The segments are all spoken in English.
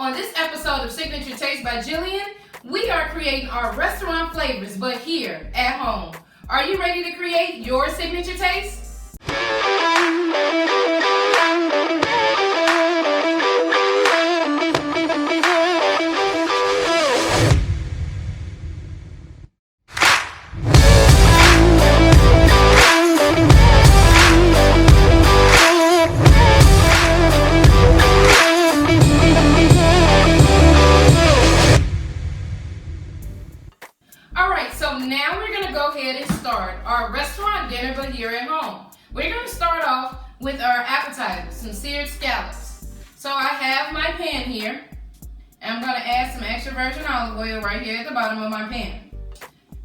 On this episode of Signature Taste by Jelian, we are creating our restaurant flavors, but here at home. Are you ready to create your signature taste? So now we're going to go ahead and start our restaurant dinner, but here at home. We're going to start off with our appetizers, some seared scallops. So I have my pan here, and I'm going to add some extra virgin olive oil right here at the bottom of my pan.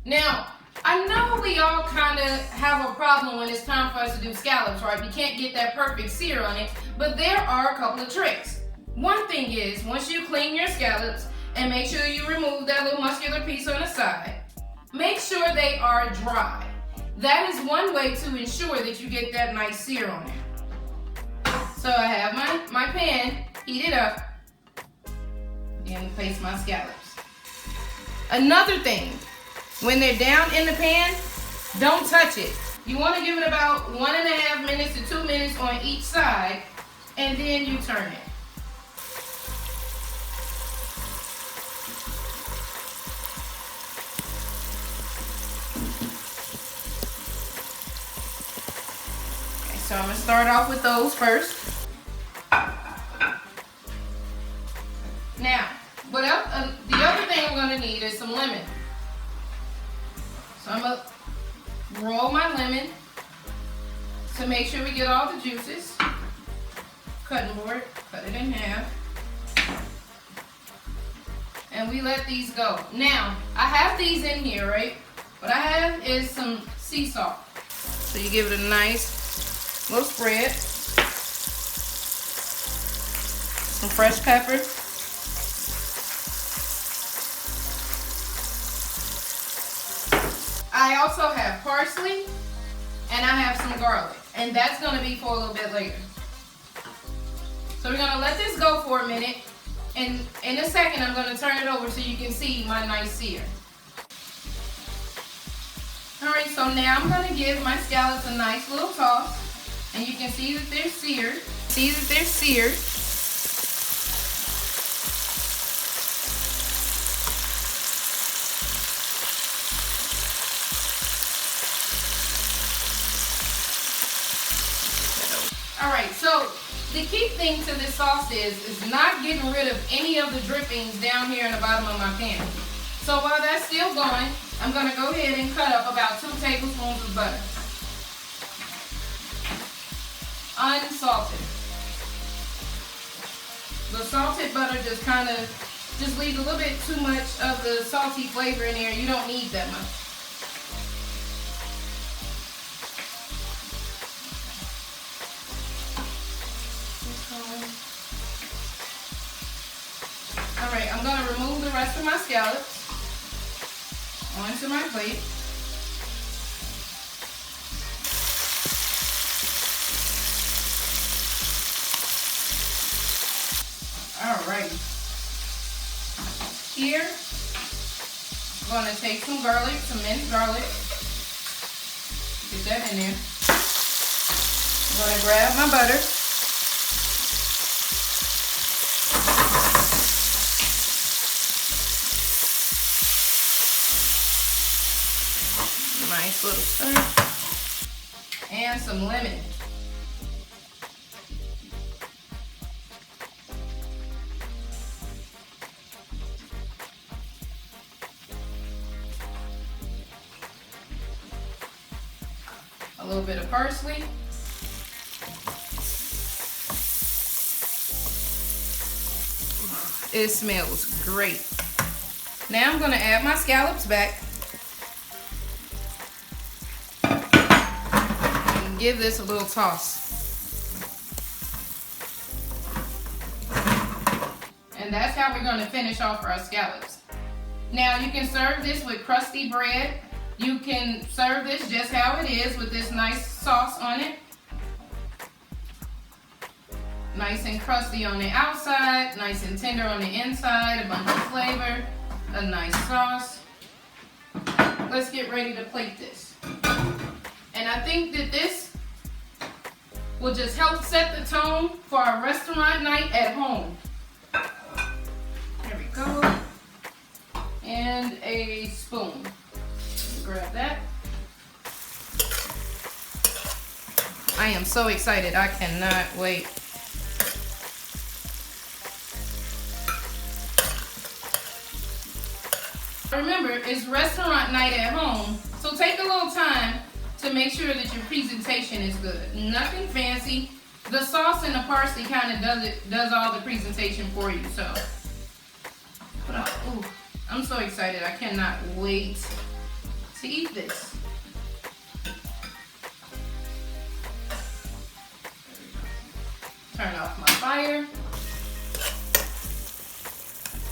Now, I know we all kind of have a problem when it's time for us to do scallops, right? We can't get that perfect sear on it, but there are a couple of tricks. One thing is, once you clean your scallops and make sure you remove that little muscular piece on the side, make sure they are dry. That is one way to ensure that you get that nice sear on it. So I have my pan heated up and place my scallops. Another thing, when they're down in the pan, don't touch it. You want to give it about 1.5 minutes to 2 minutes on each side, and then you turn it. So I'm going to start off with those first. Now, the other thing I'm going to need is some lemon. So I'm going to roll my lemon to make sure we get all the juices. Cutting board, cut it in half. And we let these go. Now, I have these in here, right? What I have is some sea salt. So you give it a nice little spread, some fresh pepper, I also have parsley, and I have some garlic, and that's going to be for a little bit later. So we're going to let this go for a minute, and in a second I'm going to turn it over so you can see my nice sear. Alright, so now I'm going to give my scallops a nice little toss. And you can see that they're seared. Alright, so the key thing to this sauce is not getting rid of any of the drippings down here in the bottom of my pan. So while that's still going, I'm going to go ahead and cut up about 2 tablespoons of butter. Unsalted. The salted butter just leaves a little bit too much of the salty flavor in there. You don't need that much. Alright, I'm going to remove the rest of my scallops onto my plate. Alright, here I'm going to take some garlic, some minced garlic, get that in there. I'm going to grab my butter, nice little stir, and some lemon. A little bit of parsley. It smells great. Now I'm going to add my scallops back and give this a little toss. And that's how we're going to finish off our scallops. Now you can serve this with crusty bread. You can serve this just how it is with this nice sauce on it. Nice and crusty on the outside, nice and tender on the inside, a bunch of flavor, a nice sauce. Let's get ready to plate this. And I think that this will just help set the tone for our restaurant night at home. There we go. And a spoon. Grab that. I am so excited. I cannot wait. Remember, it's restaurant night at home, so take a little time to make sure that your presentation is good. Nothing fancy. The sauce and the parsley kind of does all the presentation for you. So, ooh, I'm so excited. I cannot wait to eat this. Turn off my fire.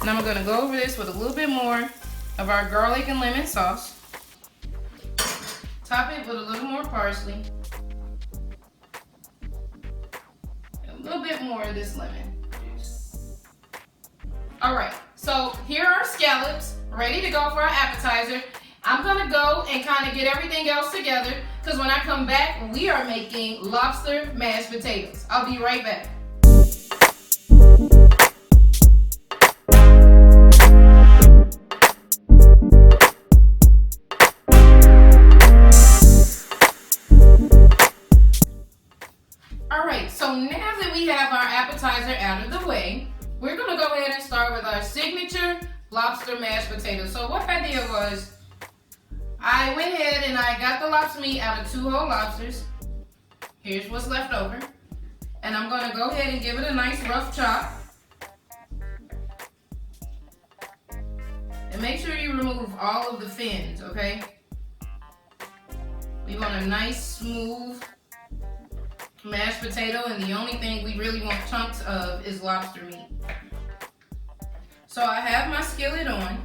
And I'm gonna go over this with a little bit more of our garlic and lemon sauce. Top it with a little more parsley. A little bit more of this lemon juice. Alright, so here are our scallops, ready to go for our appetizer. I'm gonna go and kind of get everything else together, because when I come back, we are making lobster mashed potatoes. I'll be right back. Alright, so now that we have our appetizer out of the way, we're going to go ahead and start with our signature lobster mashed potatoes. So what I did was, I went ahead and I got the lobster meat out of 2 whole lobsters. Here's what's left over. And I'm going to go ahead and give it a nice rough chop. And make sure you remove all of the fins, okay? We want a nice smooth mashed potato, and the only thing we really want chunks of is lobster meat. So I have my skillet on.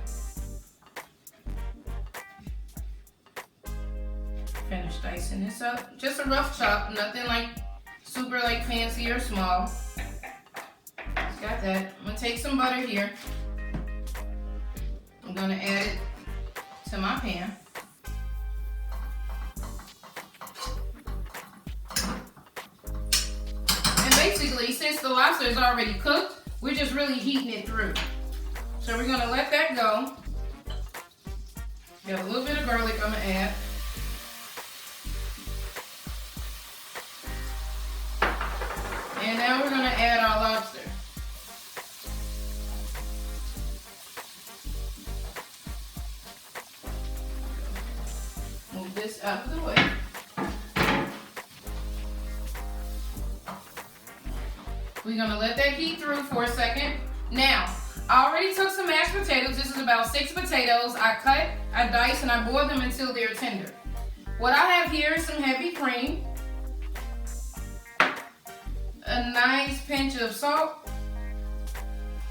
Finish dicing this up. Just a rough chop, nothing like super like fancy or small. Just got that. I'm gonna take some butter here. I'm gonna add it to my pan. Basically, since the lobster is already cooked, we're just really heating it through. So we're gonna let that go. Got a little bit of garlic I'm gonna add. And now we're gonna add our lobster. Move this out of the way. We're gonna let that heat through for a second. Now, I already took some mashed potatoes. This is about 6 potatoes. I cut, I dice, and I boil them until they're tender. What I have here is some heavy cream, a nice pinch of salt,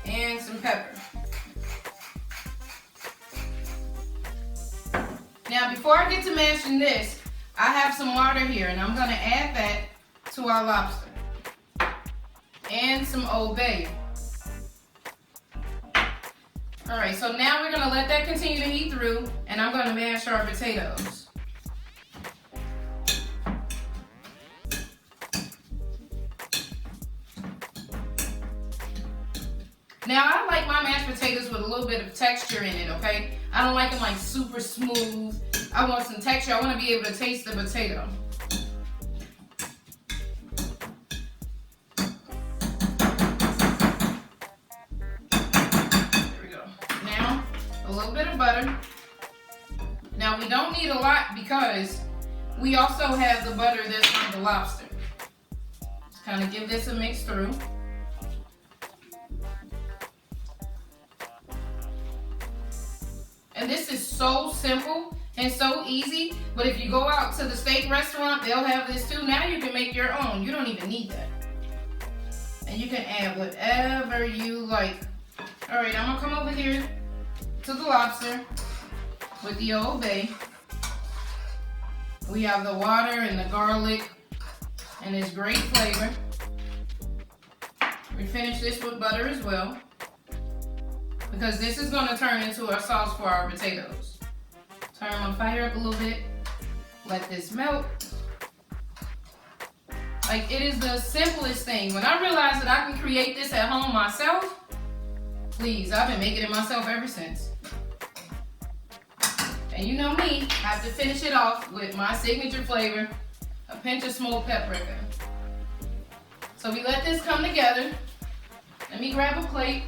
and some pepper. Now, before I get to mashing this, I have some water here, and I'm gonna add that to our lobster. And some Old Bay. Alright, so now we're gonna let that continue to heat through, and I'm gonna mash our potatoes. Now I like my mashed potatoes with a little bit of texture in it, okay? I don't like them like super smooth. I want some texture. I want to be able to taste the potato. A little bit of butter. Now we don't need a lot because we also have the butter that's on the lobster. Just kind of give this a mix through. And this is so simple and so easy, but if you go out to the steak restaurant, they'll have this too. Now you can make your own. You don't even need that. And you can add whatever you like. All right, I'm gonna come over here to the lobster with the Old Bay. We have the water and the garlic and this great flavor. We finish this with butter as well, because this is going to turn into our sauce for our potatoes. Turn my fire up a little bit. Let this melt. Like, it is the simplest thing. When I realized that I can create this at home myself, please, I've been making it myself ever since. And you know me, I have to finish it off with my signature flavor, a pinch of smoked paprika. So we let this come together. Let me grab a plate.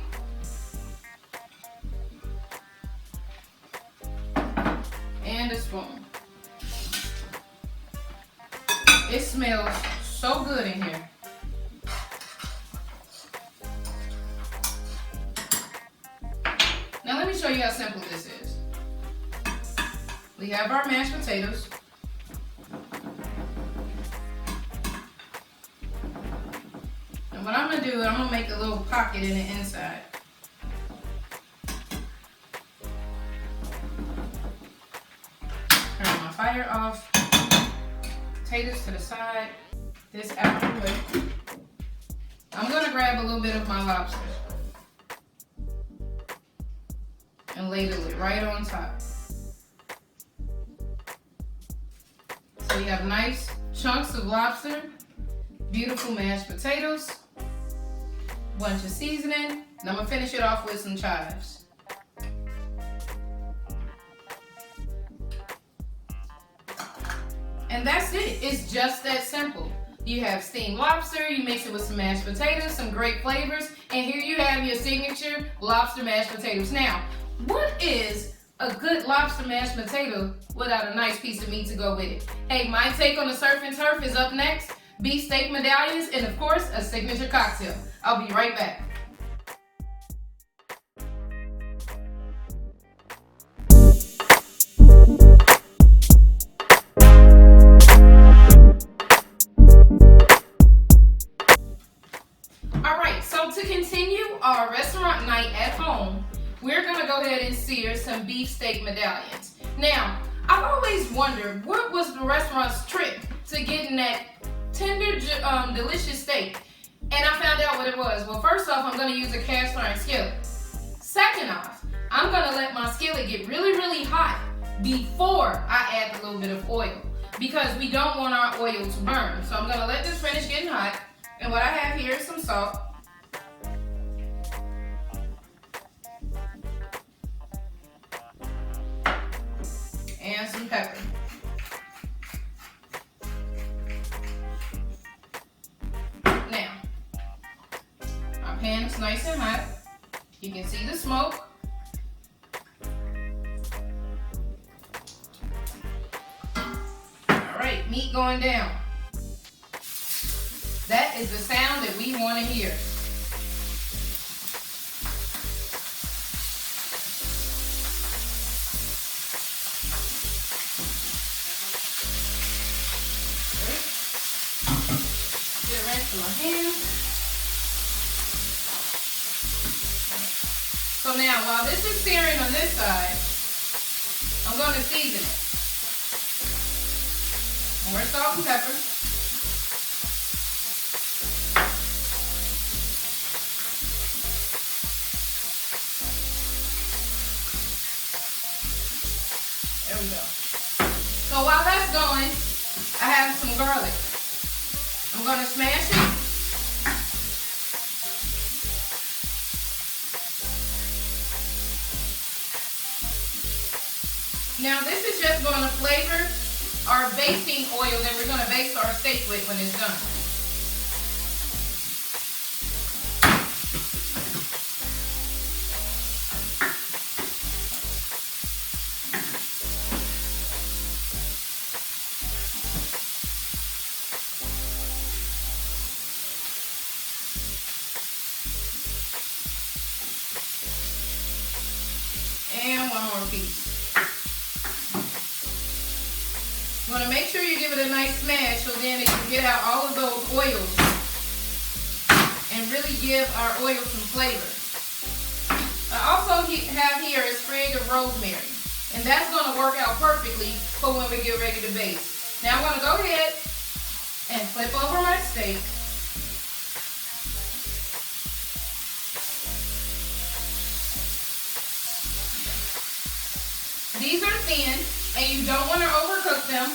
And a spoon. It smells so good in here. Now let me show you how simple this is. We have our mashed potatoes. And what I'm going to do, I'm going to make a little pocket in the inside. Turn my fire off. Potatoes to the side. This out of the way. I'm going to grab a little bit of my lobster and ladle it right on top. So you have nice chunks of lobster, beautiful mashed potatoes, bunch of seasoning, and I'm going to finish it off with some chives. And that's it. It's just that simple. You have steamed lobster, you mix it with some mashed potatoes, some great flavors, and here you have your signature lobster mashed potatoes. Now, what is a good lobster mashed potato without a nice piece of meat to go with it? Hey, my take on the surf and turf is up next. Beef steak medallions, and of course, a signature cocktail. I'll be right back. Alright, so to continue our restaurant night at home, we're going to go ahead and sear some beef steak medallions. Now, I've always wondered what was the restaurant's trick to getting that tender, delicious steak. And I found out what it was. Well, first off, I'm going to use a cast iron skillet. Second off, I'm going to let my skillet get really, really hot before I add a little bit of oil, because we don't want our oil to burn. So I'm going to let this finish getting hot. And what I have here is some salt. And some pepper. Now, our pan is nice and hot. You can see the smoke. Alright, meat going down. That is the sound that we want to hear. Get a rinse from my hands. So now, while this is searing on this side, I'm going to season it. More salt and pepper. There we go. So while that's going, I have some garlic. I'm going to smash it. Now this is just going to flavor our basting oil that we're going to baste our steak with when it's done. And one more piece. You want to make sure you give it a nice smash so then it can get out all of those oils and really give our oil some flavor. I also have here a sprig of rosemary, and that's going to work out perfectly for when we get ready to baste. Now I'm going to go ahead and flip over my steak. these are thin and you don't want to overcook them,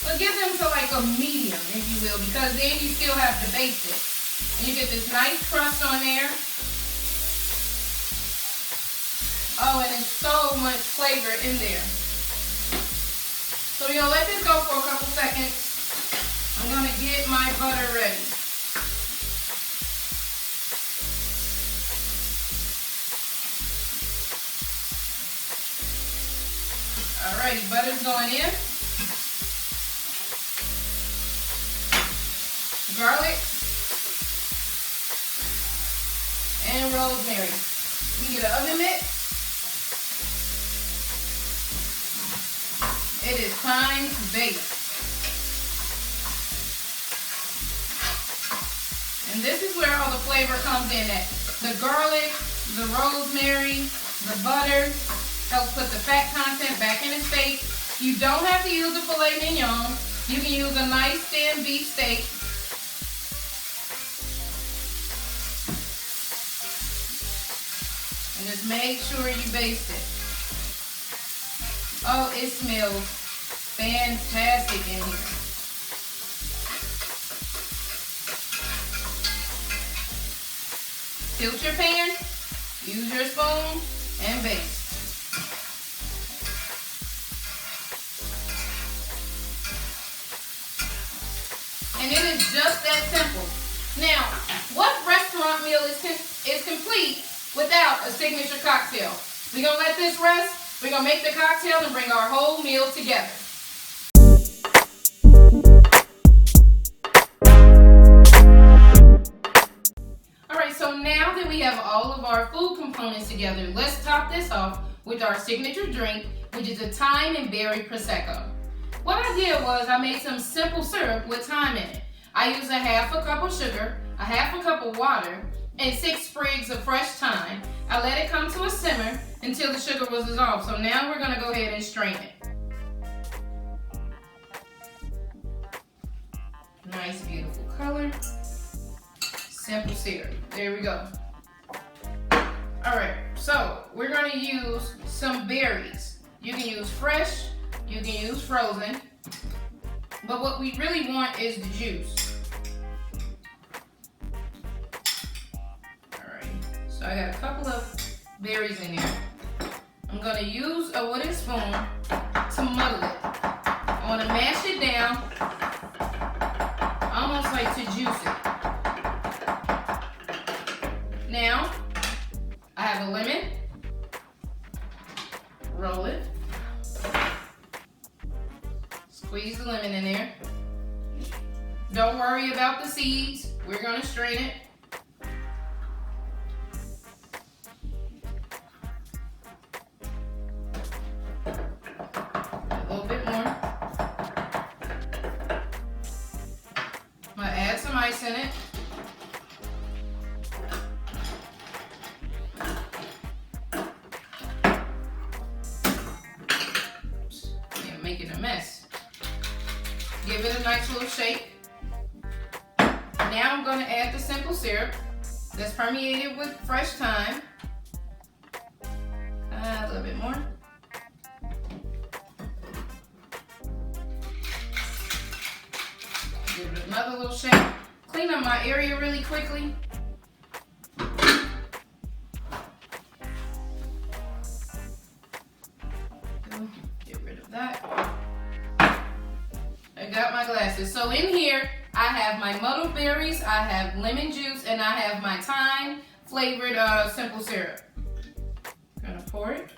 but give them to like a medium, if you will, because then you still have to baste it. And you get this nice crust on there. Oh, and it's so much flavor in there. So we're gonna let this go for a couple seconds. I'm gonna get my butter ready. Alrighty, butter's going in. Garlic and rosemary. You get an oven mitt. It is time to bake. And this is where all the flavor comes in at. The garlic, the rosemary, the butter helps put the fat content back in the steak. You don't have to use a filet mignon. You can use a nice thin beef steak. And just make sure you baste it. Oh, it smells fantastic in here. Tilt your pan, use your spoon, and baste. And it is just that simple. Now, what restaurant meal is complete without a signature cocktail? We're going to let this rest. We're going to make the cocktail and bring our whole meal together. Alright, so now that we have all of our food components together, let's top this off with our signature drink, which is a thyme and berry Prosecco. What I did was I made some simple syrup with thyme in it. I used a half a cup of sugar, a half a cup of water, and 6 sprigs of fresh thyme. I let it come to a simmer until the sugar was dissolved. So now we're going to go ahead and strain it. Nice, beautiful color. Simple syrup. There we go. Alright, so we're going to use some berries. You can use fresh, you can use frozen, but what we really want is the juice. So I got a couple of berries in here. I'm going to use a wooden spoon to muddle it. I want to mash it down, almost like to juice it. Now, I have a lemon. Roll it. Squeeze the lemon in there. Don't worry about the seeds. We're going to strain it. Ice in it. Oops, I'm making a mess. Give it a nice little shake. Now I'm going to add the simple syrup that's permeated with fresh thyme. A little bit more. Give it another little shake. Clean up my area really quickly. Get rid of that. I got my glasses. So in here, I have my muddled berries, I have lemon juice, and I have my thyme flavored simple syrup. I'm gonna pour it.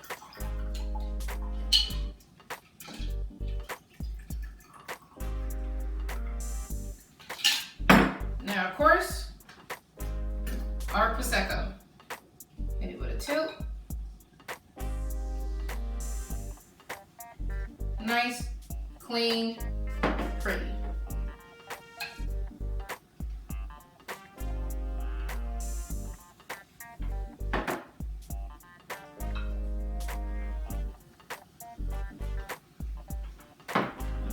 Now, of course, our Prosecco. Hit it with a tilt. Nice, clean, pretty.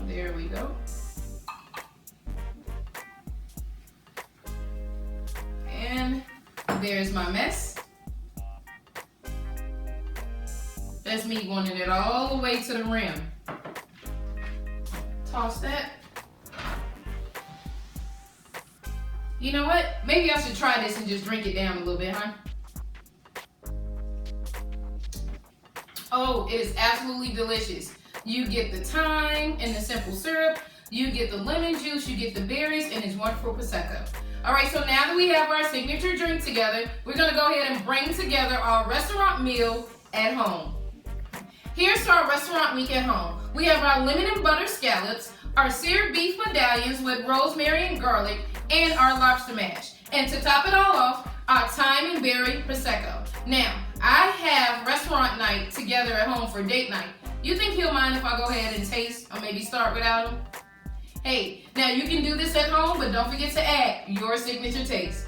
There we go. And there's my mess. That's me wanting it all the way to the rim. Toss that. You know what? Maybe I should try this and just drink it down a little bit, huh? Oh, it is absolutely delicious. You get the thyme and the simple syrup, you get the lemon juice, you get the berries, and it's wonderful Prosecco. All right, so now that we have our signature drink together, we're gonna go ahead and bring together our restaurant meal at home. Here's to our restaurant week at home. We have our lemon and butter scallops, our seared beef medallions with rosemary and garlic, and our lobster mash. And to top it all off, our thyme and berry Prosecco. Now, I have restaurant night together at home for date night. You think he'll mind if I go ahead and taste or maybe start without him? Hey, now you can do this at home, but don't forget to add your signature taste.